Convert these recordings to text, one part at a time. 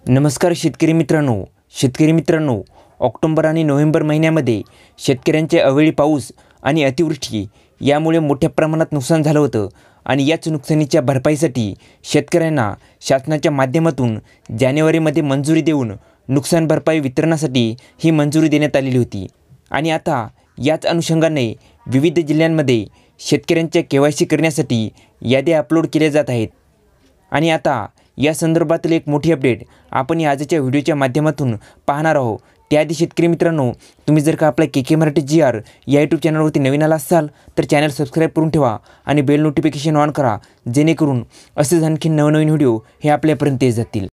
नमस्कार शेतकरी मित्रांनो, ऑक्टोबर आणि नोव्हेंबर महिन्यामध्ये शेतकऱ्यांचे अवेळी पाऊस आणि अतिवृष्टी यामुळे मोठ्या प्रमाणात नुकसान झालं होतं आणि याच नुकसानीच्या भरपाईसाठी शेतकऱ्यांना शासनाच्या माध्यमातून जानेवारीमध्ये मंजुरी देऊन नुकसान भरपाई वितरणासाठी ही मंजुरी देण्यात आलेली होती। आणि आता याच अनुषंगाने विविध जिल्ह्यांमध्ये शेतकऱ्यांच्या KYC करण्यासाठी याद्या अपलोड केल्या जात आहेत। आणि आता या संदर्भातील एक मोठी अपडेट आपण या आजच्या व्हिडिओच्या माध्यमातून पाहणार आहोत। त्याआधी शेतकरी मित्रांनो, तुम्ही जर का आपल्या KK मराठी GR या यूट्यूब चॅनलवरती नवीन आला असाल तर चॅनल सबस्क्राईब करून ठेवा आणि बेल नोटिफिकेशन ऑन करा, जेणेकरून असेच आणखी नवनवीन व्हिडिओ हे आपल्यापर्यंत येत जातील।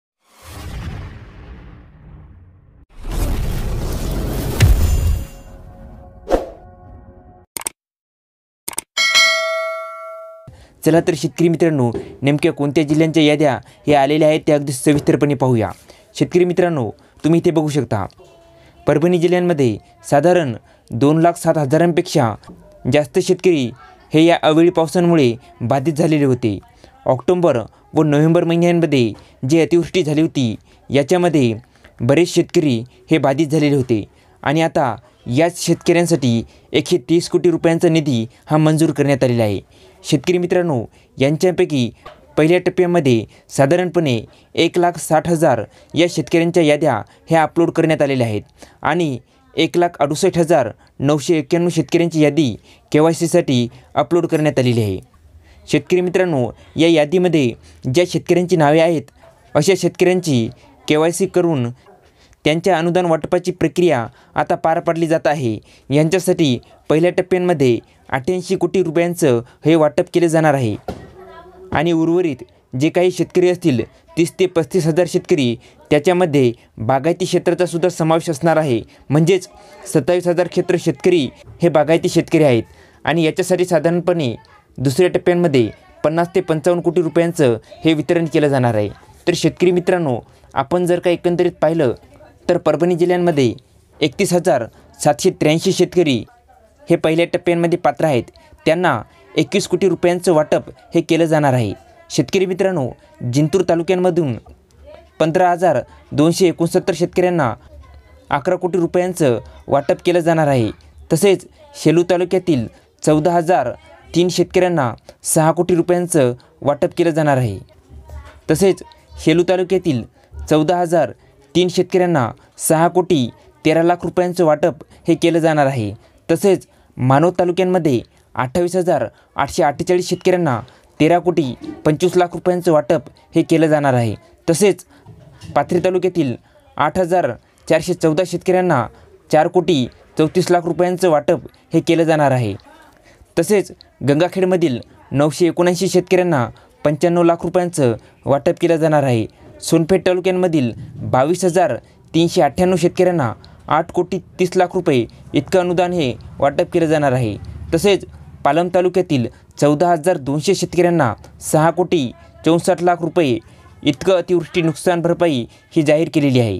चला तर शेतकरी मित्रांनो, नेमक्या कोणत्या जिल्ह्यांच्या याद्या हे आलेल्या आहेत ते अगदी सविस्तरपणे पाहूया। शेतकरी मित्रांनो, तुम्ही इथे बघू शकता परभणी जिल्ह्यांमध्ये साधारण 2,07,000पेक्षा जास्त शेतकरी हे या अवेळी पावसामुळे बाधित झालेले होते। ऑक्टोबर व नोव्हेंबर महिन्यांमध्ये जी अतिवृष्टी झाली होती याच्यामध्ये बरेच शेतकरी हे बाधित झालेले होते आणि आता याच शेतकऱ्यांसाठी 130 कोटी रुपयांचा निधी हा मंजूर करण्यात आलेला आहे। शेतकरी मित्रांनो, यांच्यापैकी पहिल्या टप्प्यामध्ये साधारणपणे 1,60,000 या शेतकऱ्यांच्या याद्या ह्या अपलोड करण्यात आलेल्या आहेत आणि 1,68,991 शेतकऱ्यांची यादी KYCसाठी अपलोड करण्यात आलेली आहे। शेतकरी मित्रांनो, या यादीमध्ये ज्या शेतकऱ्यांची नावे आहेत अशा शेतकऱ्यांची KYC करून त्यांच्या अनुदान वाटपाची प्रक्रिया आता पार पाडली जात आहे। यांच्यासाठी पहिल्या टप्प्यांमध्ये 88 कोटी रुपयांचं हे वाटप केले जाणार आहे आणि उर्वरित जे काही शेतकरी असतील 30 ते 35,000 शेतकरी, त्याच्यामध्ये बागायती क्षेत्राचा सुद्धा समावेश असणार आहे। म्हणजेच 27,000 शेतकरी हे बागायती शेतकरी आहेत आणि याच्यासाठी साधारणपणे दुसऱ्या टप्प्यांमध्ये 50 ते 55 कोटी रुपयांचं हे वितरण केलं जाणार आहे। तर शेतकरी मित्रांनो, आपण जर का एकंदरीत पाहिलं तर परभणी जिल्ह्यांमध्ये 31,783 शेतकरी हे पहिल्या टप्प्यांमध्ये पात्र आहेत। त्यांना 21 कोटी रुपयांचं वाटप हे केलं जाणार आहे। शेतकरी मित्रांनो, जिंतूर तालुक्यांमधून 15,269 शेतकऱ्यांना 11 कोटी रुपयांचं वाटप केलं जाणार आहे। तसेच शेलू तालुक्यातील 14,003 शेतकऱ्यांना 6 कोटी रुपयांचं वाटप केलं जाणार आहे। तसेच शेलू तालुक्यातील 14,003 शेतकऱ्यांना 6 कोटी 13 लाख रुपयांचं वाटप हे केलं जाणार आहे। तसेच मानवत तालुक्यांमध्ये 28,848 शेतकऱ्यांना 13 कोटी 25 लाख रुपयांचं वाटप हे केलं जाणार आहे। तसेच पाथरी तालुक्यातील 8,414 शेतकऱ्यांना 4 कोटी 34 लाख रुपयांचं वाटप हे केलं जाणार आहे। तसेच गंगाखेडमधील 979 शेतकऱ्यांना 95 लाख रुपयांचं वाटप केलं जाणार आहे। सोनपेठ तालुक्यांमधील 22,398 शेतकऱ्यांना 8 कोटी 30 लाख रुपये इतकं अनुदान हे वाटप केलं जाणार आहे। तसेच पालम तालुक्यातील 14,200 शेतकऱ्यांना 6 कोटी 64 लाख रुपये इतकं अतिवृष्टी नुकसान भरपाई ही जाहीर केलेली आहे।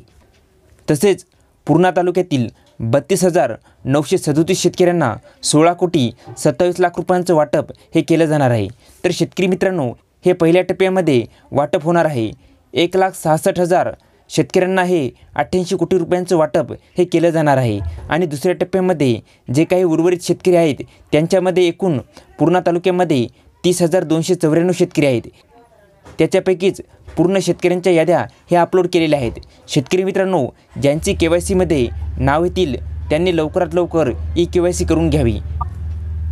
तसेच पूर्णा तालुक्यातील 32,937 शेतकऱ्यांना 16 कोटी 27 लाख रुपयांचं वाटप हे केलं जाणार आहे। तर शेतकरी मित्रांनो, हे पहिल्या टप्प्यामध्ये वाटप होणार आहे। 1,66,000 शेतकऱ्यांना हे 88 कोटी रुपयांचं वाटप हे केलं जाणार आहे आणि दुसऱ्या टप्प्यामध्ये जे काही उर्वरित शेतकरी आहेत त्यांच्यामध्ये एकूण पूर्णा तालुक्यामध्ये 30,294 शेतकरी आहेत। त्याच्यापैकीच पूर्ण शेतकऱ्यांच्या याद्या ह्या अपलोड केलेल्या आहेत। शेतकरी मित्रांनो, ज्यांची KYCमध्ये नाव येतील त्यांनी लवकरात लवकर KYC करून घ्यावी।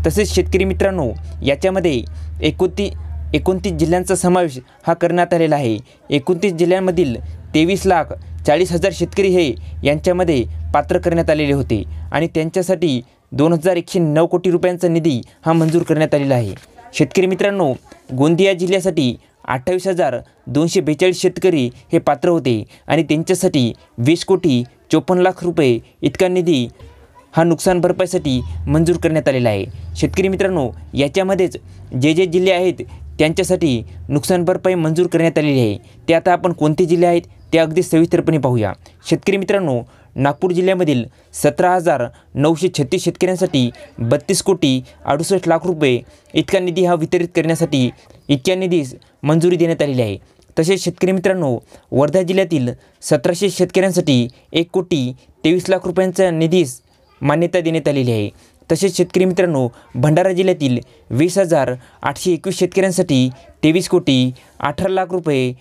तसेच शेतकरी मित्रांनो, याच्यामध्ये 29 जिल्ह्यांचा समावेश हा करण्यात आलेला आहे। 29 जिल्ह्यांमधील 23,40,000 शेतकरी हे यांच्यामध्ये पात्र करण्यात आलेले होते आणि त्यांच्यासाठी 2,109 कोटी रुपयांचा निधी हा मंजूर करण्यात आलेला आहे। शेतकरी मित्रांनो, गोंदिया जिल्ह्यासाठी 28,242 शेतकरी हे पात्र होते आणि त्यांच्यासाठी 20 कोटी 54 लाख रुपये इतका निधी हा नुकसान भरपाईसाठी मंजूर करण्यात आलेला आहे। शेतकरी मित्रांनो, याच्यामध्येच जे जिल्हे आहेत त्यांच्यासाठी नुकसान भरपाई मंजूर करण्यात आलेली आहे। ते आता आपण कोणते जिल्हे आहेत ते अगदी सविस्तरपणे पाहूया। शेतकरी मित्रांनो, नागपूर जिल्ह्यामधील 17,936 शेतकऱ्यांसाठी 32 कोटी 68 लाख रुपये इतका निधी हा वितरित करण्यासाठी इतक्या निधीस मंजुरी देण्यात आलेली आहे। तसेच शेतकरी मित्रांनो, वर्धा जिल्ह्यातील 1700 शेतकऱ्यांसाठी 1,23,00,000 रुपयांचा निधीस मान्यता देण्यात आलेली आहे। तसेच शेतकरी मित्रांनो, भंडारा जिल्ह्यातील 20,821 शेतकऱ्यांसाठी 23,18,00,000 रुपये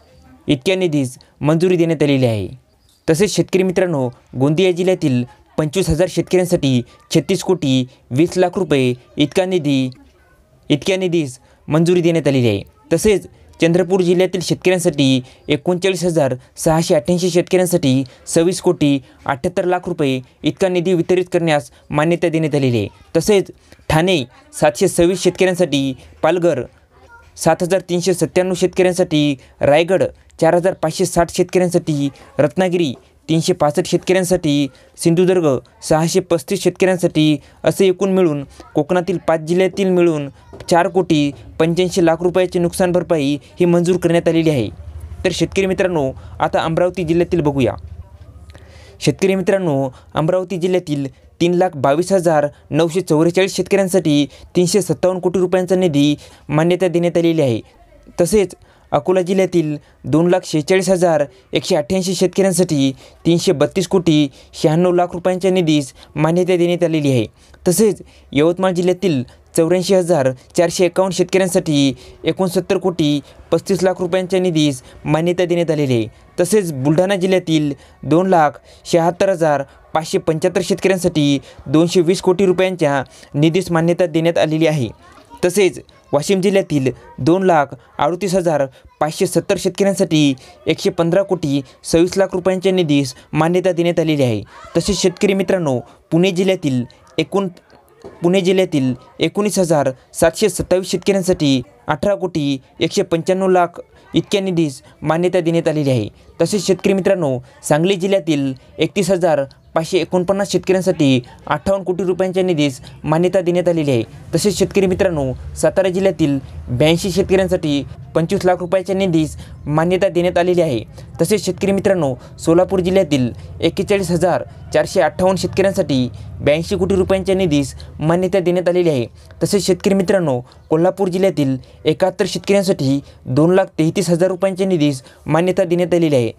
इतक्या निधीस मंजुरी देण्यात आलेली आहे। तसेच शेतकरी मित्रांनो, गोंदिया जिल्ह्यातील 25,000 शेतकऱ्यांसाठी 36,20,00,000 रुपये इतक्या निधीस मंजुरी देण्यात आलेली आहे। तसेच चंद्रपूर जिल्ह्यातील शेतकऱ्यांसाठी 39,688 शेतकऱ्यांसाठी 26,78,00,000 रुपये इतका निधी वितरित करण्यास मान्यता देण्यात आलेली आहे। तसेच ठाणे 726 शेतकऱ्यांसाठी, पालघर 7,397 शेतकऱ्यांसाठी, रायगड 4,560 शेतकऱ्यांसाठी, रत्नागिरी 365 शेतकऱ्यांसाठी, सिंधुदुर्ग 635 शेतकऱ्यांसाठी असे एकूण मिळून कोकणातील 5 जिल्ह्यातील मिळून 4,85,00,000 रुपयाची नुकसान भरपाई ही मंजूर करण्यात आलेली आहे। तर शेतकरी मित्रांनो, आता अमरावती जिल्ह्यातील बघूया। शेतकरी मित्रांनो, अमरावती जिल्ह्यातील 3,22,944 शेतकऱ्यांसाठी 357 कोटी रुपयांचा निधी मान्यता देण्यात आलेली आहे। तसेच अकोला जिल्ह्यातील 2,46,188 शेतकऱ्यांसाठी 332,96,00,000 रुपयांच्या निधीस मान्यता देण्यात आलेली आहे। तसेच यवतमाळ जिल्ह्यातील 84,451 शेतकऱ्यांसाठी 69,35,00,000 रुपयांच्या निधीस मान्यता देण्यात आलेली आहे। तसेच बुलढाणा जिल्ह्यातील 2,76,575 शेतकऱ्यांसाठी 220 कोटी रुपयांच्या निधीस मान्यता देण्यात आलेली आहे। तसेच वाशिम जिल्ह्यातील 2,38,570 शेतकऱ्यांसाठी 115,26,00,000 रुपयांच्या निधीस मान्यता देण्यात आलेली आहे। तसेच शेतकरी मित्रांनो, पुणे जिल्ह्यातील 19,727 शेतकऱ्यांसाठी 18,195,00,000 इतक्या निधीस मान्यता देण्यात आलेली आहे। तसेच शेतकरी मित्रांनो, सांगली जिल्ह्यातील 31,549 शेतकऱ्यांसाठी 58 कोटी रुपयांच्या निधीस मान्यता देण्यात आलेली आहे। तसेच शेतकरी मित्रांनो, सातारा जिल्ह्यातील 82 शेतकऱ्यांसाठी 25,00,000 रुपयाच्या निधीस मान्यता देण्यात आलेली आहे। तसेच शेतकरी मित्रांनो, सोलापूर जिल्ह्यातील 41,458 शेतकऱ्यांसाठी 82 कोटी रुपयांच्या निधीस मान्यता देण्यात आलेली आहे। तसेच शेतकरी मित्रांनो, कोल्हापूर जिल्ह्यातील 71 शेतकऱ्यांसाठी 2,33,000 रुपयांच्या निधीस मान्यता देण्यात आलेली आहे।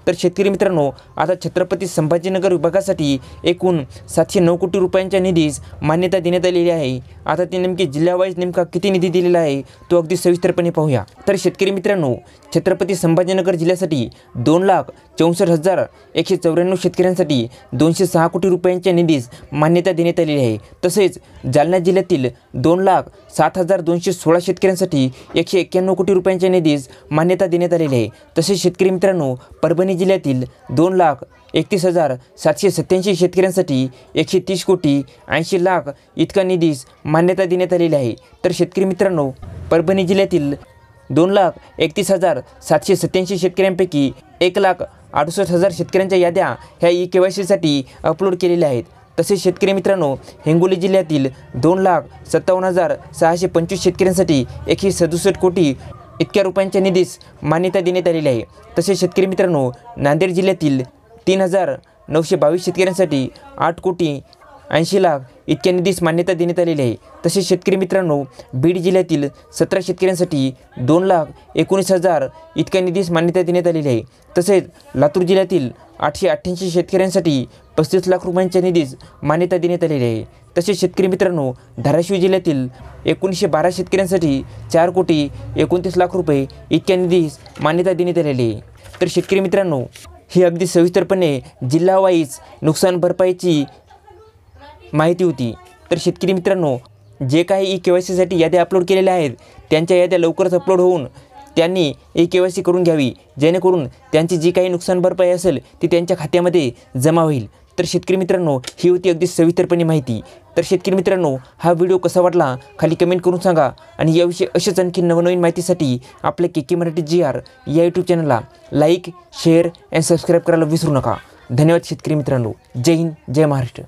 तर शेतकरी मित्रांनो, आता छत्रपती संभाजीनगर विभागासाठी एकूण 709 कोटी रुपयांच्या निधीस मान्यता देण्यात आलेली आहे। आता ते नेमके जिल्ह्यावाईज नेमका किती निधी दिलेला आहे तो अगदी सविस्तरपणे पाहूया। तर शेतकरी मित्रांनो, छत्रपती संभाजीनगर जिल्ह्यासाठी 2,64,194 शेतकऱ्यांसाठी 206 कोटी रुपयांच्या निधीस मान्यता देण्यात आलेली आहे। तसेच जालना जिल्ह्यातील 2,07,216 शेतकऱ्यांसाठी 191 कोटी रुपयांच्या निधीस मान्यता देण्यात आलेली आहे। तसेच शेतकरी मित्रांनो, परभणी जिल्ह्यातील 2,31,787 शेतकऱ्यांसाठी 130,80,00,000 इतका निधीस मान्यता देण्यात आलेली आहे। तर शेतकरी मित्रांनो, परभणी जिल्ह्यातील 2,31,787 शेतकऱ्यांपैकी 1,68,000 शेतकऱ्यांच्या याद्या ह्या KYCसाठी अपलोड केलेल्या आहेत। तसेच शेतकरी मित्रांनो, हिंगोली जिल्ह्यातील 2,57,625 शेतकऱ्यांसाठी 167 कोटी इतक्या रुपयांच्या निधीस मान्यता देण्यात आलेली आहे। तसेच शेतकरी मित्रांनो, नांदेड जिल्ह्यातील 3,922 शेतकऱ्यांसाठी 8,80,00,000 इतक्या निधीस मान्यता देण्यात आलेली आहे। तसेच शेतकरी मित्रांनो, बीड जिल्ह्यातील 17 शेतकऱ्यांसाठी 2,19,000 इतक्या निधीस मान्यता देण्यात आलेली आहे। तसेच लातूर जिल्ह्यातील 888 शेतकऱ्यांसाठी 35,00,000 रुपयांच्या निधीस मान्यता देण्यात आलेली आहे। तसेच शेतकरी मित्रांनो, धाराशिव जिल्ह्यातील 1912 शेतकऱ्यांसाठी 4,29,00,000 रुपये इतक्या निधीस मान्यता देण्यात आलेली आहे। तर शेतकरी मित्रांनो, ही अगदी सविस्तरपणे जिल्हावाईज नुकसान भरपाईची माहिती होती। तर शेतकरी मित्रांनो, जे काही KYCसाठी याद्या अपलोड केलेल्या आहेत त्यांच्या याद्या लवकरच अपलोड होऊन त्यांनी KYC करून घ्यावी, जेणेकरून त्यांची जी काही नुकसान भरपाई असेल ती त्यांच्या खात्यामध्ये जमा होईल। तर शेतकरी मित्रांनो, ही होती अगदी सविस्तरपणे माहिती। तर शेतकरी मित्रांनो, हा व्हिडिओ कसा वाटला खाली कमेंट करून सांगा आणि याविषयी अशाच आणखी नवनवीन माहितीसाठी आपल्या KK मराठी GR या यूट्यूब चॅनलला लाईक, शेअर आणि सबस्क्राईब करायला विसरू नका। धन्यवाद शेतकरी मित्रांनो। जय हिंद, जय महाराष्ट्र।